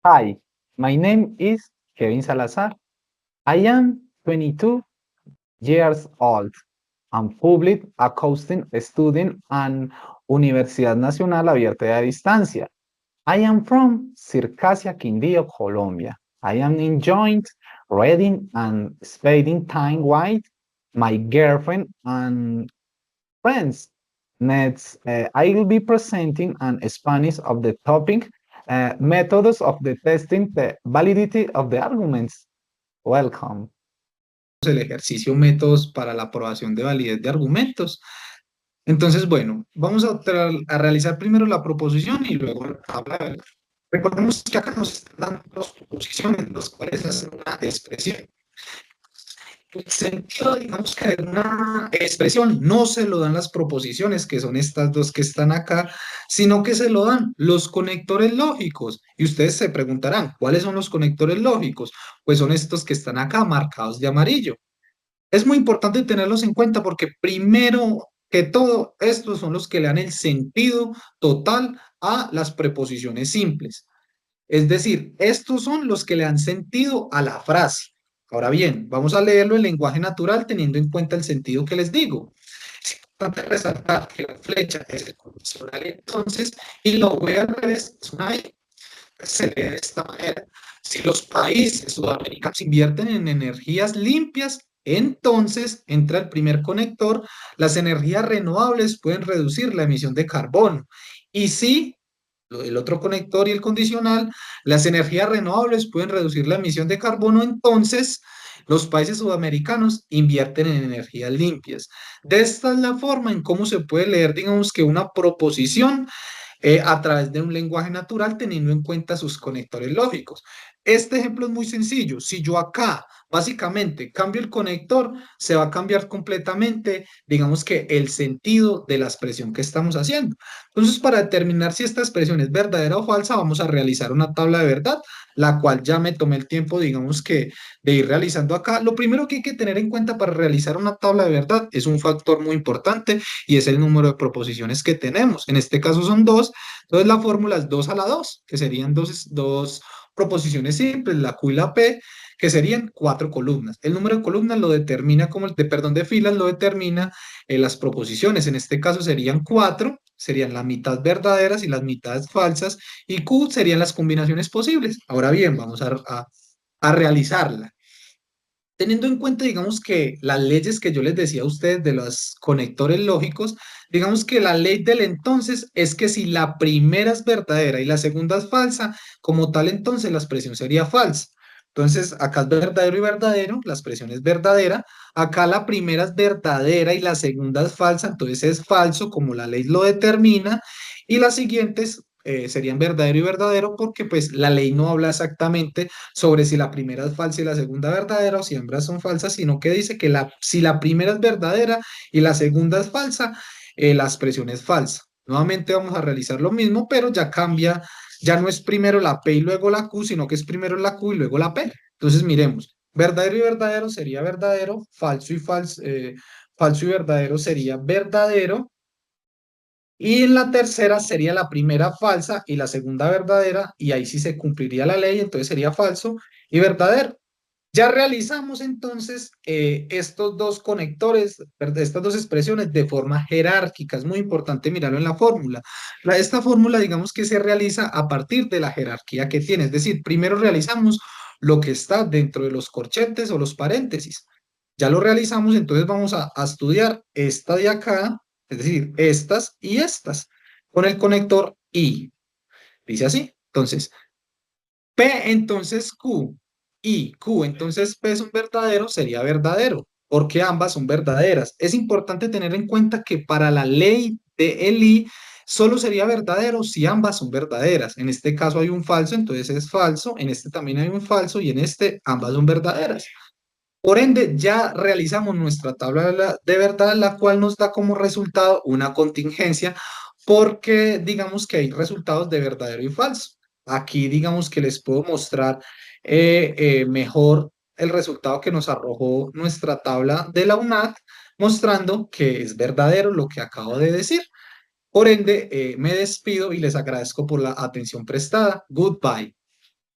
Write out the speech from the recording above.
Hi, my name is Kevin Salazar. I am 22 years old. I'm public accounting student at Universidad Nacional Abierta y a Distancia. I am from Circasia, Quindío, Colombia. I am enjoying reading and spending time with my girlfriend and friends. Next, I will be presenting an Spanish of the topic methods of the testing the validity of the arguments. Welcome. El ejercicio métodos para la aprobación de validez de argumentos. Entonces, bueno, vamos a realizar primero la proposición y luego la tabla de valor. Recordemos que acá nos están dando dos proposiciones, las cuales hacen una expresión. El sentido, digamos que de una expresión no se lo dan las proposiciones, que son estas dos que están acá, sino que se lo dan los conectores lógicos. Y ustedes se preguntarán, ¿cuáles son los conectores lógicos? Pues son estos que están acá marcados de amarillo. Es muy importante tenerlos en cuenta porque primero que todo, estos son los que le dan el sentido total a las preposiciones simples. Es decir, estos son los que le dan sentido a la frase. Ahora bien, vamos a leerlo en lenguaje natural teniendo en cuenta el sentido que les digo. Es importante resaltar que la flecha es el condicional entonces y lo voy al revés, es una E. Se lee de esta manera. Si los países sudamericanos invierten en energías limpias, entonces entra el primer conector, las energías renovables pueden reducir la emisión de carbono. Y si el otro conector y el condicional, las energías renovables pueden reducir la emisión de carbono, entonces los países sudamericanos invierten en energías limpias. De esta es la forma en cómo se puede leer, digamos que una proposición a través de un lenguaje natural teniendo en cuenta sus conectores lógicos. Este ejemplo es muy sencillo. Si yo acá básicamente cambio el conector, se va a cambiar completamente, digamos que el sentido de la expresión que estamos haciendo. Entonces, para determinar si esta expresión es verdadera o falsa, vamos a realizar una tabla de verdad, la cual ya me tomé el tiempo, digamos que, de ir realizando acá. Lo primero que hay que tener en cuenta para realizar una tabla de verdad es un factor muy importante y es el número de proposiciones que tenemos. En este caso son dos, entonces la fórmula es 2 a la 2, que serían dos proposiciones simples, la Q y la P, que serían cuatro columnas. El número de columnas lo determina como perdón, de filas lo determina las proposiciones. En este caso serían cuatro, serían la mitad verdaderas y las mitades falsas, y Q serían las combinaciones posibles. Ahora bien, vamos a realizarla. Teniendo en cuenta, digamos que las leyes que yo les decía a ustedes de los conectores lógicos, digamos que la ley del entonces es que si la primera es verdadera y la segunda es falsa, como tal entonces la expresión sería falsa. Entonces, acá es verdadero y verdadero, la expresión es verdadera. Acá la primera es verdadera y la segunda es falsa, entonces es falso como la ley lo determina. Y las siguientes serían verdadero y verdadero porque pues la ley no habla exactamente sobre si la primera es falsa y la segunda verdadera o si ambas son falsas, sino que dice que si la primera es verdadera y la segunda es falsa, la expresión es falsa. Nuevamente vamos a realizar lo mismo, pero ya cambia, ya no es primero la P y luego la Q, sino que es primero la Q y luego la P. Entonces miremos, verdadero y verdadero sería verdadero, falso y verdadero sería verdadero, y en la tercera sería la primera falsa y la segunda verdadera, y ahí sí se cumpliría la ley, entonces sería falso y verdadero. Ya realizamos entonces estos dos conectores, estas dos expresiones de forma jerárquica. Es muy importante mirarlo en la fórmula. Esta fórmula, digamos que se realiza a partir de la jerarquía que tiene. Es decir, primero realizamos lo que está dentro de los corchetes o los paréntesis. Ya lo realizamos, entonces vamos a estudiar esta de acá, es decir, estas y estas, con el conector I. Dice así. Entonces, P entonces Q y Q entonces P es un verdadero, sería verdadero, porque ambas son verdaderas. Es importante tener en cuenta que para la ley de el I solo sería verdadero si ambas son verdaderas. En este caso hay un falso, entonces es falso, en este también hay un falso y en este ambas son verdaderas. Por ende, ya realizamos nuestra tabla de verdad, la cual nos da como resultado una contingencia, porque digamos que hay resultados de verdadero y falso. Aquí digamos que les puedo mostrar mejor el resultado que nos arrojó nuestra tabla de la UNAT, mostrando que es verdadero lo que acabo de decir. Por ende, me despido y les agradezco por la atención prestada. Goodbye.